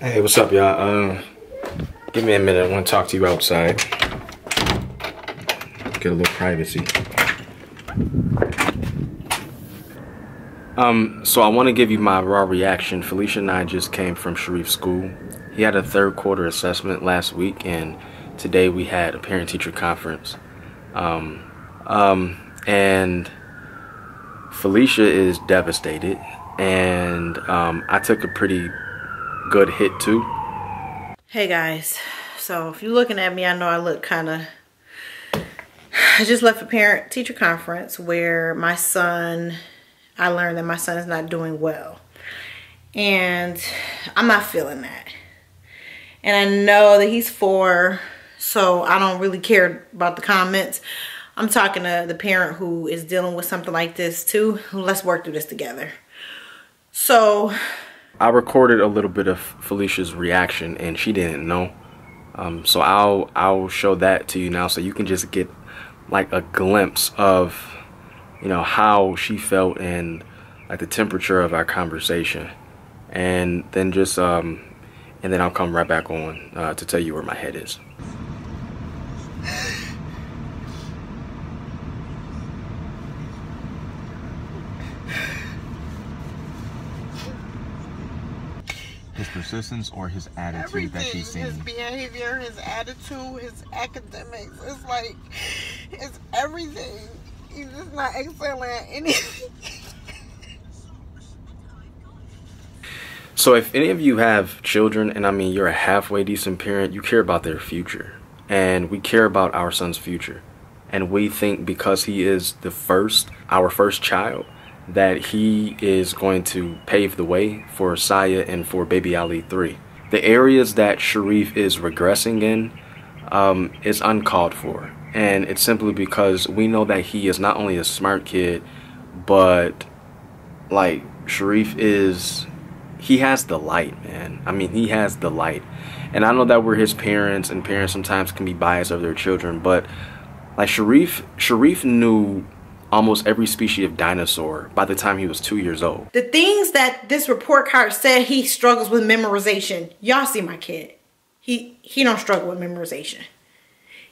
Hey, what's up, y'all? Give me a minute. I want to talk to you outside. Get a little privacy. So I want to give you my raw reaction. Felicia and I just came from Sharif's school. He had a third quarter assessment last week, and today we had a parent-teacher conference. And Felicia is devastated, and I took a pretty good hit too. Hey guys, so if you're looking at me, I know I look kind of... I just left a parent-teacher conference where I learned that my son is not doing well. And I'm not feeling that. And I know that he's 4, so I don't really care about the comments. I'm talking to the parent who is dealing with something like this too. Let's work through this together. So I recorded a little bit of Felicia's reaction, and she didn't know. So I'll show that to you now, so you can just get like a glimpse of, you know, how she felt and like the temperature of our conversation, and then just and then I'll come right back on to tell you where my head is. His persistence or his attitude? Everything, that he's seen? His behavior, his attitude, his academics. It's like, it's everything. He's just not excelling at anything. So if any of you have children, and I mean you're a halfway decent parent, you care about their future. And we care about our son's future. And we think because he is our first child, that he is going to pave the way for Saya and for baby Ali 3. The areas that Sharif is regressing in is uncalled for. And it's simply because we know that he is not only a smart kid, but like Sharif he has the light, man. I mean, he has the light. And I know that we're his parents, and parents sometimes can be biased of their children, but like Sharif knew almost every species of dinosaur by the time he was 2 years old. the things that this report card said he struggles with memorization. Y'all see my kid. He don't struggle with memorization.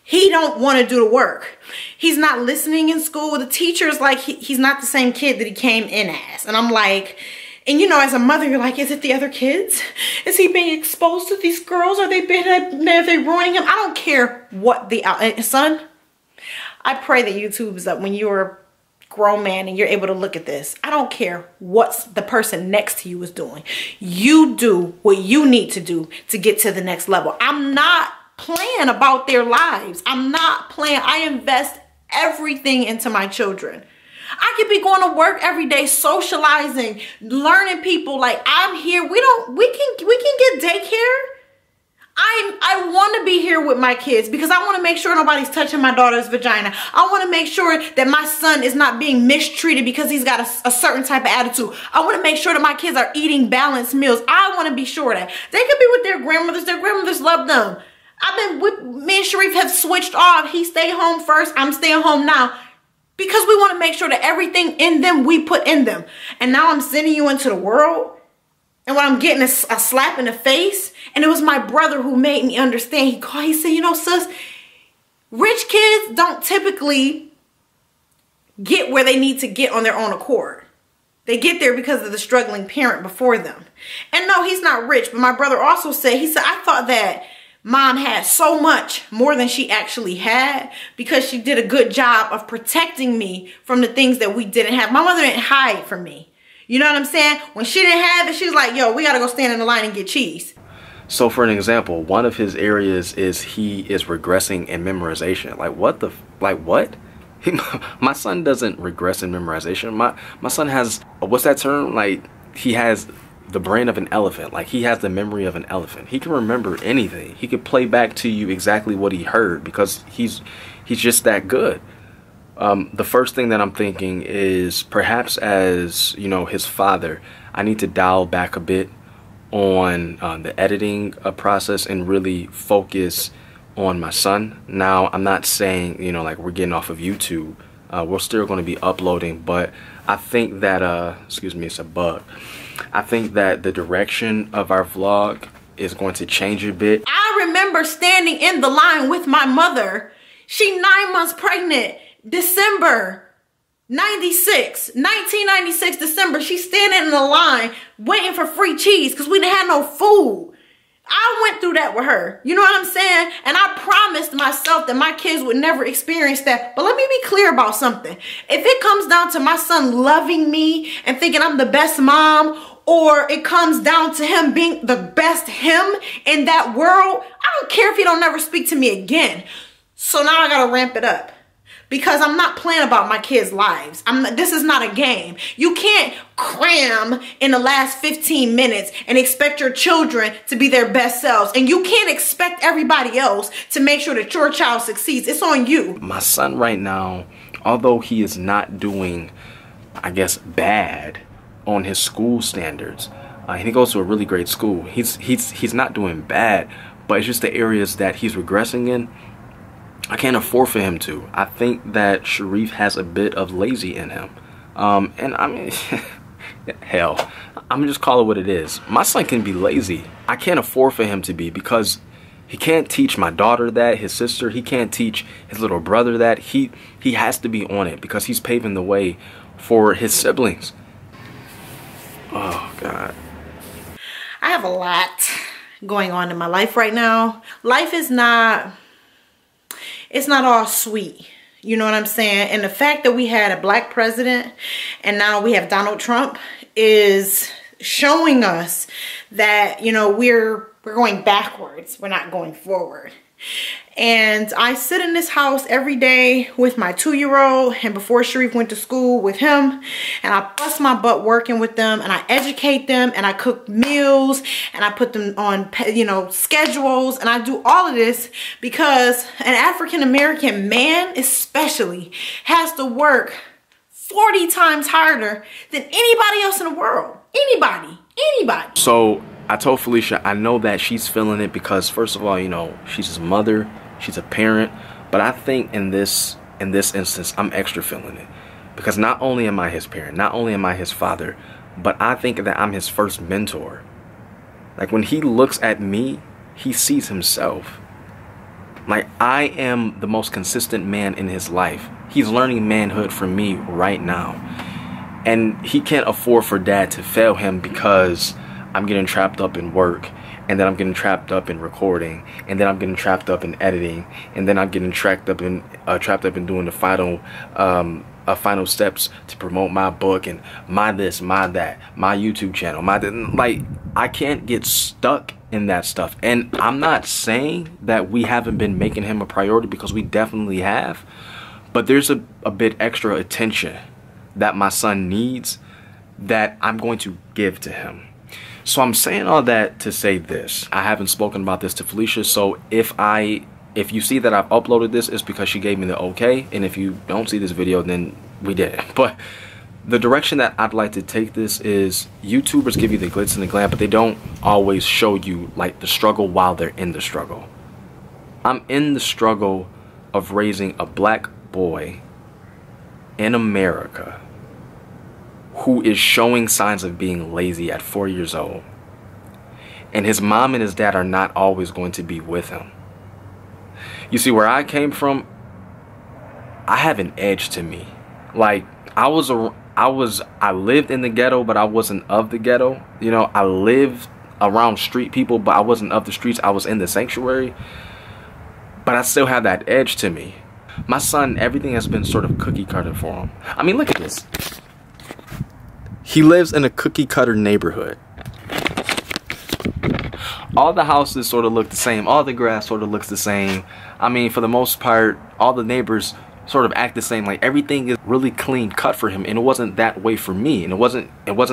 He don't want to do the work. He's not listening in school. The teacher's like, he's not the same kid that he came in as. And I'm like, and you know, as a mother, you're like, is it the other kids? Is he being exposed to these girls? Are they ruining him? I don't care what son, I pray that YouTube is up when you're a grown man and you're able to look at this. I don't care what the person next to you is doing. You do what you need to do to get to the next level. I'm not playing about their lives. I'm not playing. I invest everything into my children. I could be going to work every day, socializing, learning people. Like, I'm here. We can get daycare. I want to be here with my kids because I want to make sure nobody's touching my daughter's vagina. I want to make sure that my son is not being mistreated because he's got a certain type of attitude. I want to make sure that my kids are eating balanced meals. I want to be sure that they could be with their grandmothers. Their grandmothers love them. Me and Sharif have switched off. He stayed home first. I'm staying home now because we want to make sure that everything in them we put in them. And now I'm sending you into the world. And when I'm getting a slap in the face, and it was my brother who made me understand. He said, you know, sis, rich kids don't typically get where they need to get on their own accord. They get there because of the struggling parent before them. And no, he's not rich. But my brother also said, I thought that mom had so much more than she actually had because she did a good job of protecting me from the things that we didn't have. My mother didn't hide from me. You know what I'm saying? When she didn't have it, she was like, yo, we got to go stand in the line and get cheese. So for an example, one of his areas is he is regressing in memorization. Like what? My son doesn't regress in memorization. My son has, what's that term? Like he has the brain of an elephant. Like he has the memory of an elephant. He can remember anything. He could play back to you exactly what he heard because he's just that good. The first thing that I'm thinking is perhaps as, you know, his father, I need to dial back a bit on the editing process and really focus on my son. Now, I'm not saying, you know, like we're getting off of YouTube. We're still going to be uploading, but I think that, excuse me, it's a bug. I think that the direction of our vlog is going to change a bit. I remember standing in the line with my mother. She 9 months pregnant, December 1996, December. She's standing in the line waiting for free cheese because we didn't have no food. I went through that with her. You know what I'm saying? And I promised myself that my kids would never experience that. But let me be clear about something. If it comes down to my son loving me and thinking I'm the best mom, or it comes down to him being the best him in that world, I don't care if he don't never speak to me again. So now I gotta ramp it up. Because I'm not playing about my kids' lives. This is not a game. You can't cram in the last 15 minutes and expect your children to be their best selves. And you can't expect everybody else to make sure that your child succeeds. It's on you. My son right now, although he is not doing, I guess, bad on his school standards, and he goes to a really great school. He's not doing bad, but it's just the areas that he's regressing in. I can't afford for him to. I think that Sharif has a bit of lazy in him. And I mean, hell, I'm just call it what it is. My son can be lazy. I can't afford for him to be, because he can't teach my daughter that, his sister. He can't teach his little brother that. He has to be on it because he's paving the way for his siblings. Oh, God. I have a lot going on in my life right now. Life is not... it's not all sweet. You know what I'm saying? And the fact that we had a black president and now we have Donald Trump is showing us that, you know, we're going backwards. We're not going forward. And I sit in this house every day with my 2-year-old, and before Sharif went to school with him, and I bust my butt working with them, and I educate them, and I cook meals, and I put them on, you know, schedules, and I do all of this because an African-American man especially has to work 40 times harder than anybody else in the world. Anybody. So I told Felicia I know that she's feeling it because, first of all, you know, she's his mother, she's a parent, but I think in this instance I'm extra feeling it because not only am I his parent, not only am I his father, but I think that I'm his first mentor. Like, when he looks at me, he sees himself. Like, I am the most consistent man in his life. He's learning manhood from me right now, and he can't afford for dad to fail him because I'm getting trapped up in work, and then I'm getting trapped up in recording, and then I'm getting trapped up in editing, and then I'm getting trapped up in doing the final steps to promote my book and my this, my that, my YouTube channel, like, I can't get stuck in that stuff. And I'm not saying that we haven't been making him a priority, because we definitely have, but there's a bit extra attention that my son needs that I'm going to give to him. So I'm saying all that to say this. I haven't spoken about this to Felicia, so if you see that I've uploaded this, it's because she gave me the okay, and if you don't see this video, then we did. But the direction that I'd like to take this is, YouTubers give you the glitz and the glam, but they don't always show you, like, the struggle while they're in the struggle. I'm in the struggle of raising a black boy in America who is showing signs of being lazy at 4 years old. And his mom and his dad are not always going to be with him. You see, where I came from, I have an edge to me. Like, I lived in the ghetto, but I wasn't of the ghetto. You know, I lived around street people, but I wasn't of the streets. I was in the sanctuary. But I still have that edge to me. My son, everything has been sort of cookie cutter for him. I mean, look at this. He lives in a cookie cutter neighborhood. All the houses sort of look the same. All the grass sort of looks the same. I mean, for the most part, all the neighbors sort of act the same. Like, everything is really clean cut for him, and it wasn't that way for me, and it wasn't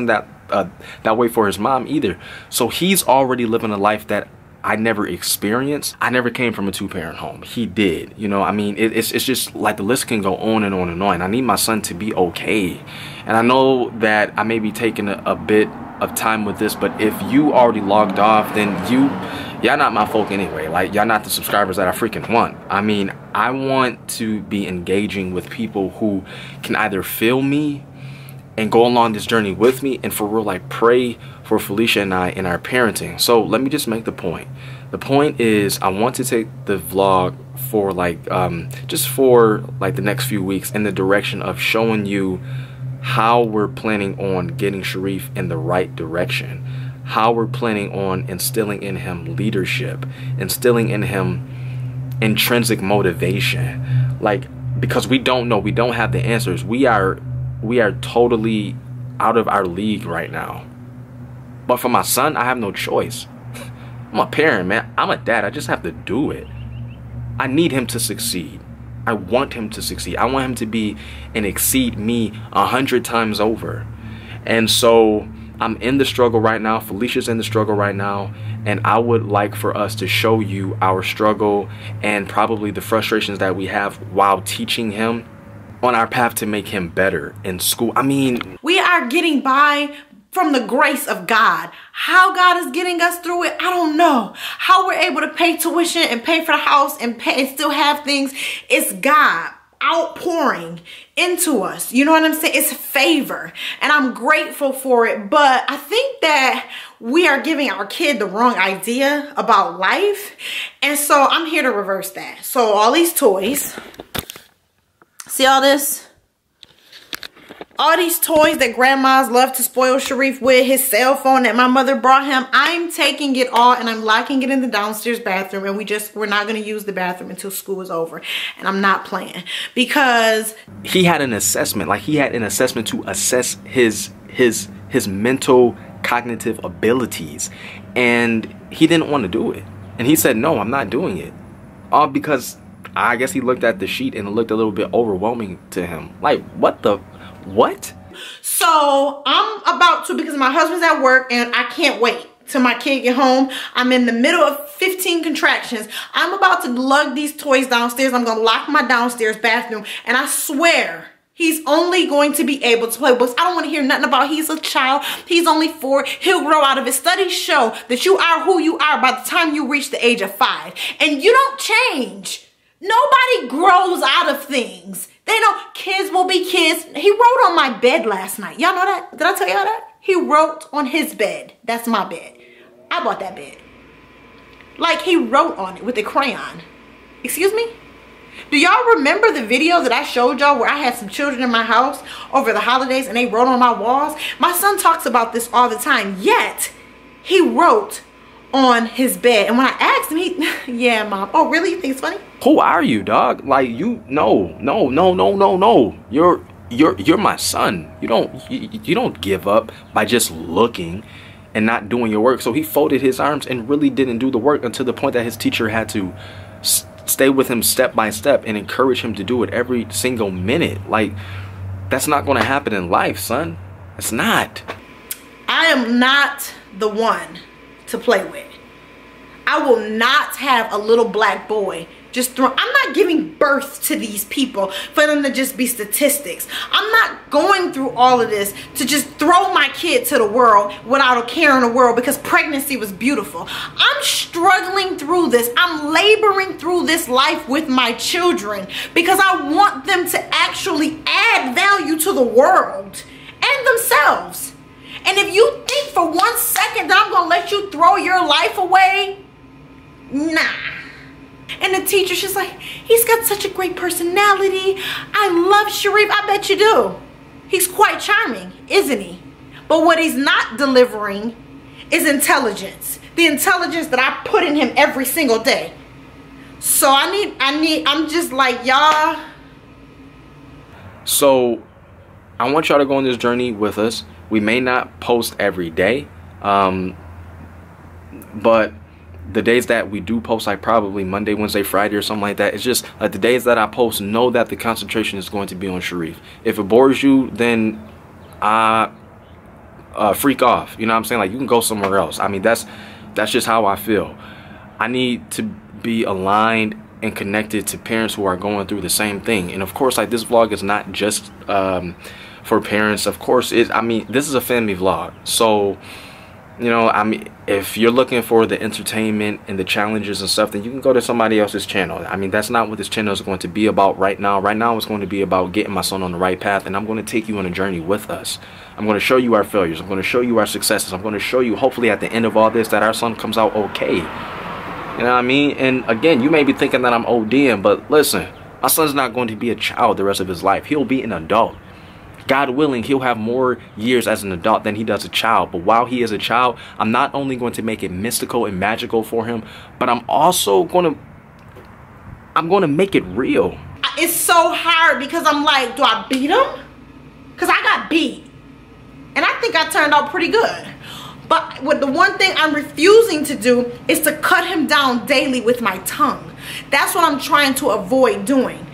that way for his mom either. So he's already living a life that I never experienced. I never came from a 2-parent home. He did. You know, I mean, it's just like the list can go on and on and on. I need my son to be okay. And I know that I may be taking a bit of time with this, but if you already logged off, then y'all not my folk anyway. Like, y'all not the subscribers that I freaking want. I mean, I want to be engaging with people who can either feel me and go along this journey with me, and for real, like, pray for Felicia and I in our parenting. So let me just make the point. The point is, I want to take the vlog for like just for like the next few weeks in the direction of showing you how we're planning on getting Sharif in the right direction, how we're planning on instilling in him leadership, instilling in him intrinsic motivation. Like, because we don't know, we don't have the answers. We are totally out of our league right now. But for my son, I have no choice. I'm a parent, man. I'm a dad. I just have to do it. I need him to succeed. I want him to succeed. I want him to be and exceed me 100 times over. And so I'm in the struggle right now. Felicia's in the struggle right now. And I would like for us to show you our struggle and probably the frustrations that we have while teaching him on our path to make him better in school. I mean, we are getting by from the grace of God. How God is getting us through it, I don't know. How we're able to pay tuition and pay for the house and pay and still have things, it's God outpouring into us. You know what I'm saying? It's favor, and I'm grateful for it. But I think that we are giving our kid the wrong idea about life, and so I'm here to reverse that. So all these toys, see all this? All these toys that grandmas love to spoil Sharif with, his cell phone that my mother brought him, I'm taking it all and I'm locking it in the downstairs bathroom, and we're not going to use the bathroom until school is over. And I'm not playing, because he had an assessment, like he had an assessment to assess his mental cognitive abilities, and he didn't want to do it. And he said, no, I'm not doing it. All because I guess he looked at the sheet and it looked a little bit overwhelming to him. Like, what? So I'm about to, because my husband's at work and I can't wait till my kid get home. I'm in the middle of 15 contractions. I'm about to lug these toys downstairs. I'm going to lock my downstairs bathroom, and I swear he's only going to be able to play books. I don't want to hear nothing about he's a child. He's only 4. He'll grow out of it. Studies show that you are who you are by the time you reach the age of 5. And you don't change. Nobody grows out of things. They know kids will be kids. He wrote on my bed last night. Y'all know that? Did I tell y'all that? He wrote on his bed. That's my bed. I bought that bed. Like, he wrote on it with a crayon. Excuse me? Do y'all remember the video that I showed y'all where I had some children in my house over the holidays and they wrote on my walls? My son talks about this all the time. Yet, he wrote on his bed. And when I asked him, he, yeah, Mom. Oh, really? You think it's funny? Who are you, dog? Like, you, no. You're my son. You don't give up by just looking and not doing your work. So he folded his arms and really didn't do the work until the point that his teacher had to stay with him step by step and encourage him to do it every single minute. Like, that's not going to happen in life, son. It's not. I am not the one to play with. I will not have a little black boy just throw. I'm not giving birth to these people for them to just be statistics. I'm not going through all of this to just throw my kid to the world without a care in the world because pregnancy was beautiful. I'm struggling through this. I'm laboring through this life with my children because I want them to actually add value to the world and themselves. And if you think for 1 second that I'm going to let you throw your life away, nah. And the teacher, she's like, he's got such a great personality. I love Sharif. I bet you do. He's quite charming, isn't he? But what he's not delivering is intelligence. The intelligence that I put in him every single day. So I'm just like, y'all. So I want y'all to go on this journey with us. We may not post every day, but the days that we do post, like probably Monday, Wednesday, Friday or something like that, it's just like the days that I post, know that the concentration is going to be on Sharif. If it bores you, then freak off. You know what I'm saying? Like, you can go somewhere else. I mean, that's just how I feel. I need to be aligned and connected to parents who are going through the same thing. And of course, like, this vlog is not just for parents. Of course, I mean, this is a family vlog. So You know, I mean, if you're looking for the entertainment and the challenges and stuff, then you can go to somebody else's channel. I mean, that's not what this channel is going to be about right now. Right now, it's going to be about getting my son on the right path, and I'm going to take you on a journey with us. I'm going to show you our failures. I'm going to show you our successes. I'm going to show you, hopefully, at the end of all this, that our son comes out okay. You know what I mean? And again, you may be thinking that I'm ODing, but listen, my son's not going to be a child the rest of his life. He'll be an adult. God willing, he'll have more years as an adult than he does a child. But while he is a child, I'm not only going to make it mystical and magical for him, but I'm also going to make it real. It's so hard because I'm like, do I beat him? Because I got beat. And I think I turned out pretty good. But with the one thing I'm refusing to do is to cut him down daily with my tongue. That's what I'm trying to avoid doing.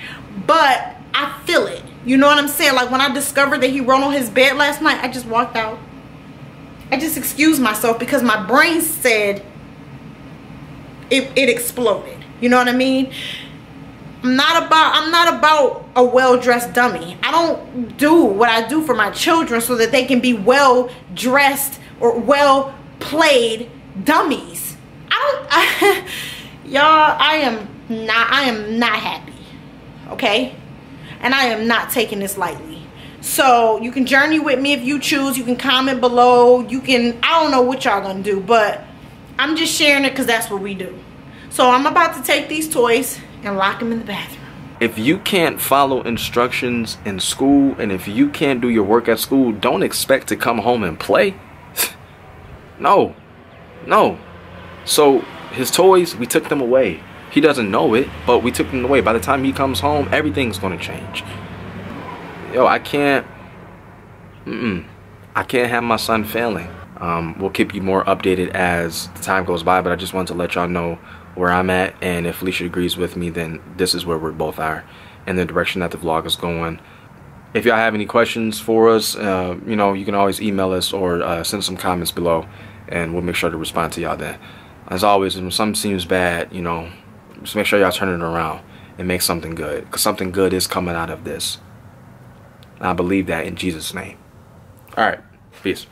But I feel it. You know what I'm saying? Like when I discovered that he rolled on his bed last night, I just walked out. I just excused myself because my brain said it exploded. You know what I mean? I'm not about a well-dressed dummy. I don't do what I do for my children so that they can be well-dressed or well-played dummies. Y'all, I am not happy. Okay? And I am not taking this lightly. So you can journey with me if you choose. You can comment below. You can, I don't know what y'all gonna do, but I'm just sharing it because that's what we do. So I'm about to take these toys and lock them in the bathroom. If you can't follow instructions in school, and if you can't do your work at school, don't expect to come home and play. No. So his toys, we took them away. He doesn't know it, but we took them away. By the time he comes home, everything's going to change. Yo, I can't have my son failing. We'll keep you more updated as the time goes by, but I just wanted to let y'all know where I'm at. And if Felicia agrees with me, then this is where we both are and the direction that the vlog is going. If y'all have any questions for us, you know, you can always email us or send some comments below, and we'll make sure to respond to y'all then. As always, when something seems bad, you know, just make sure y'all turn it around and make something good, because something good is coming out of this. I believe that in Jesus' name. All right, peace.